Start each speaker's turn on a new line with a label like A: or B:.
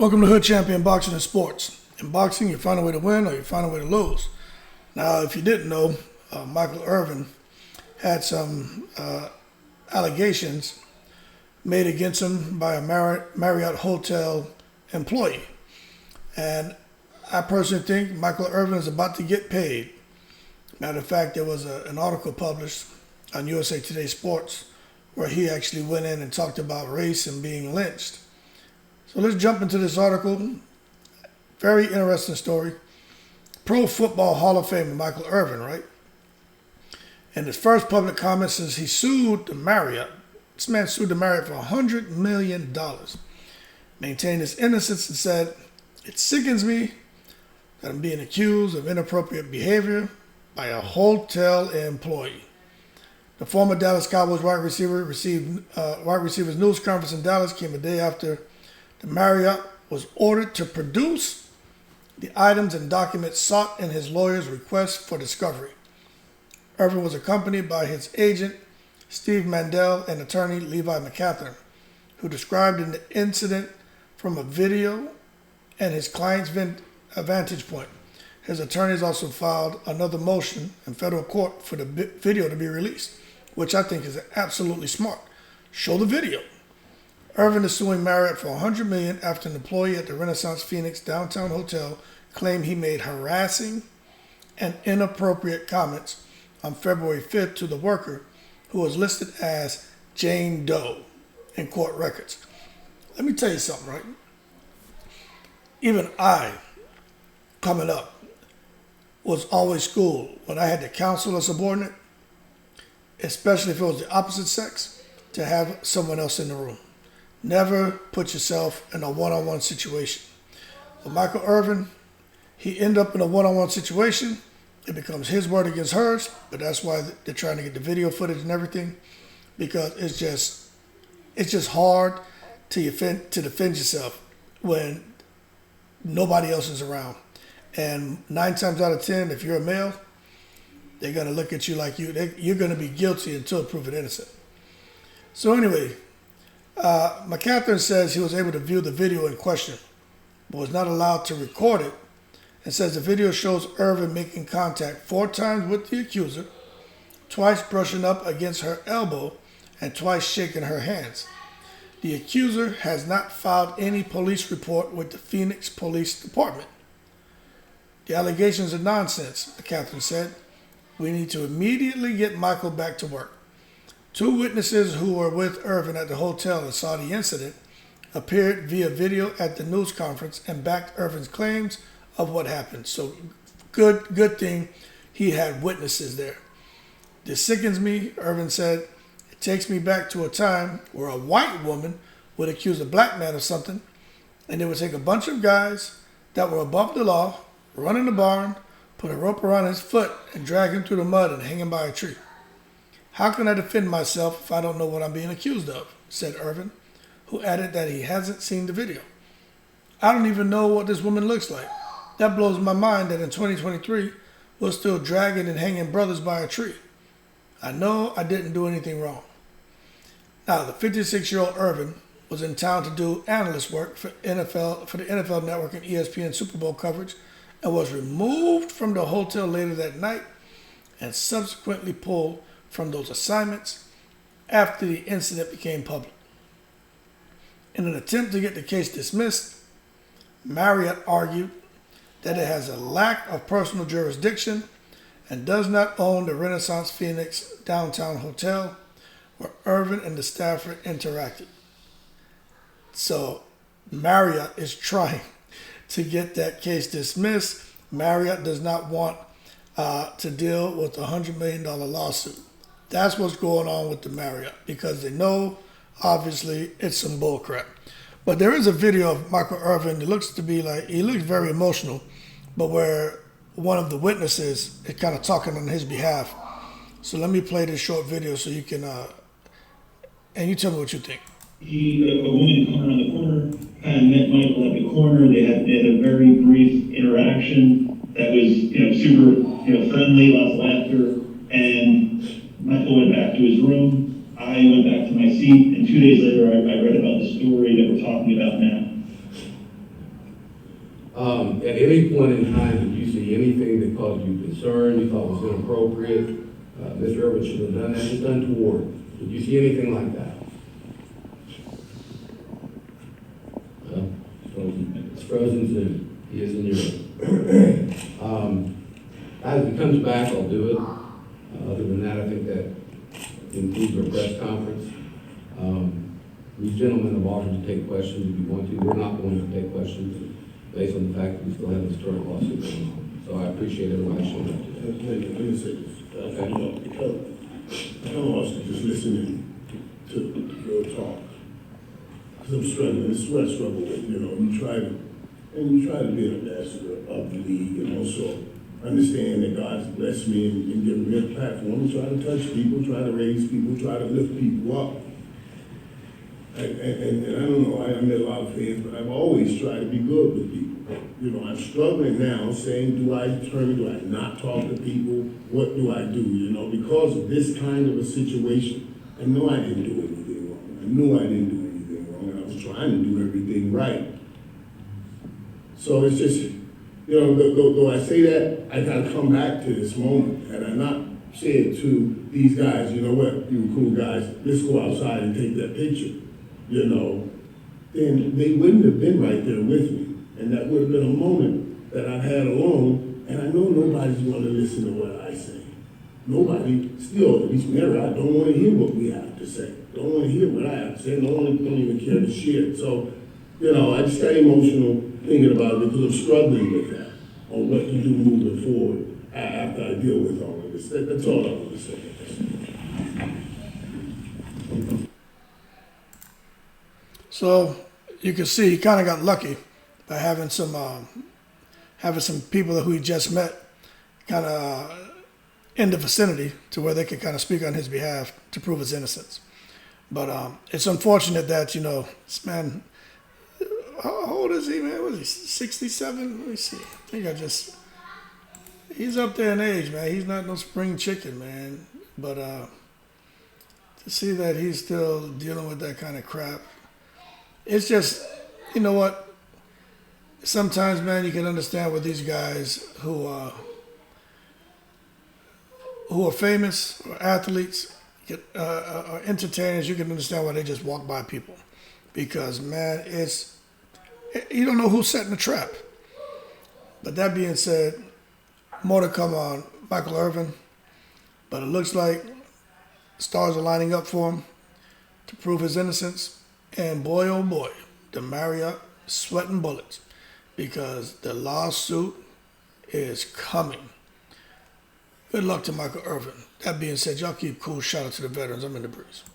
A: Welcome to Hood Champion Boxing and Sports. In boxing, you find a way to win or you find a way to lose. Now, if you didn't know, Michael Irvin had some allegations made against him by a Marriott hotel employee. And I personally think Michael Irvin is about to get paid. Matter of fact, there was an article published on USA Today Sports where he actually went in and talked about race and being lynched. So let's jump into this article. Very interesting story. Pro Football Hall of Famer Michael Irvin, right? And his first public comment since he sued the Marriott. This man sued the Marriott for $100 million. Maintained his innocence and said, "It sickens me that I'm being accused of inappropriate behavior by a hotel employee." The former Dallas Cowboys wide receiver's news conference in Dallas came a day after the Marriott was ordered to produce the items and documents sought in his lawyer's request for discovery. Irvin was accompanied by his agent, Steve Mandel, and attorney Levi McCatherine, who described the incident from a video and his client's vantage point. His attorneys also filed another motion in federal court for the video to be released, which I think is absolutely smart. Show the video. Irvin is suing Marriott for $100 million after an employee at the Renaissance Phoenix downtown hotel claimed he made harassing and inappropriate comments on February 5th to the worker, who was listed as Jane Doe in court records. Let me tell you something, right? Even I, coming up, was always schooled when I had to counsel a subordinate, especially if it was the opposite sex, to have someone else in the room. Never put yourself in a one-on-one situation. With Michael Irvin, he ended up in a one-on-one situation. It becomes his word against hers, but that's why they're trying to get the video footage and everything, because it's just hard to defend yourself when nobody else is around. And 9 times out of 10, if you're a male, they're going to look at you like you're going to be guilty until proven innocent. So anyway, McCatherine says he was able to view the video in question, but was not allowed to record it, and says the video shows Irvin making contact 4 times with the accuser, twice brushing up against her elbow, and twice shaking her hands. The accuser has not filed any police report with the Phoenix Police Department. "The allegations are nonsense," McCatherine said. "We need to immediately get Michael back to work." 2 witnesses who were with Irvin at the hotel and saw the incident appeared via video at the news conference and backed Irvin's claims of what happened. So good thing he had witnesses there. "This sickens me," Irvin said. "It takes me back to a time where a white woman would accuse a black man of something, and they would take a bunch of guys that were above the law, run in the barn, put a rope around his foot, and drag him through the mud and hang him by a tree. How can I defend myself if I don't know what I'm being accused of?" said Irvin, who added that he hasn't seen the video. "I don't even know what this woman looks like. That blows my mind that in 2023, we're still dragging and hanging brothers by a tree. I know I didn't do anything wrong." Now, the 56-year-old Irvin was in town to do analyst work for the NFL Network and ESPN Super Bowl coverage, and was removed from the hotel later that night and subsequently pulled from those assignments after the incident became public. In an attempt to get the case dismissed, Marriott argued that it has a lack of personal jurisdiction and does not own the Renaissance Phoenix downtown hotel where Irvin and the staffer interacted. So Marriott is trying to get that case dismissed. Marriott does not want to deal with a $100 million lawsuit. That's what's going on with the Marriott, because they know, obviously, it's some bullcrap. But there is a video of Michael Irvin. It looks to be like, he looks very emotional, but where one of the witnesses is kind of talking on his behalf. So let me play this short video so you can, and you tell me what you think.
B: A woman come around the corner, kind of met Michael at the corner. They had a very brief interaction that was, super, friendly, lots of laughter, and Michael went back to his room. I went back to my seat, and 2 days later, I read about the story that we're talking about now.
C: At any point in time, did you see anything that caused you concern, you thought was inappropriate? Mr. Irvin should have done that, just untoward. Did you see anything like that? Well, it's frozen soon. He is in Europe. As he comes back, I'll do it. Other than that, I think that includes our press conference. These gentlemen have offered to take questions if you want to. We're not going to take questions based on the fact that we still have this current lawsuit going on. So I appreciate everybody showing up today.
D: Let me say this. You know, because I'm also just listening to your talk. Because I'm struggling. This is what I struggle with. You know, you try to be an ambassador of the league and also understand that God's blessed me and given me a platform to try to touch people, try to raise people, try to lift people up. And I don't know, I met a lot of fans, but I've always tried to be good with people. You know, I'm struggling now saying, do I not talk to people? What do I do? You know, because of this kind of a situation, I know I didn't do anything wrong. I knew I didn't do anything wrong, and I was trying to do everything right. So it's just, you know, though I say that, I gotta come back to this moment. Had I not said to these guys, you know what, you cool guys, let's go outside and take that picture, you know, then they wouldn't have been right there with me. And that would have been a moment that I've had alone, and I know nobody's going to listen to what I say. Nobody, still, at least Mary, I don't want to hear what we have to say. Don't want to hear what I have to say. No one don't even care to share it. So, you know, I just got emotional thinking about it because I'm struggling with that, on what to do moving forward after I deal with all of this. That's all I want to say.
A: So you can see he kind of got lucky by having some people who he just met kind of in the vicinity to where they could kind of speak on his behalf to prove his innocence. But it's unfortunate that, you know, this man, how old is he, man? Was he 67? Let me see. I think he's up there in age, man. He's not no spring chicken, man. But to see that he's still dealing with that kind of crap, it's just, you know what? Sometimes, man, you can understand with these guys who are famous or athletes, or entertainers, you can understand why they just walk by people. Because, man, you don't know who's setting the trap. But that being said, more to come on Michael Irvin. But it looks like stars are lining up for him to prove his innocence. And boy, oh boy, the Marriott sweating bullets because the lawsuit is coming. Good luck to Michael Irvin. That being said, y'all keep cool. Shout out to the veterans. I'm in the breeze.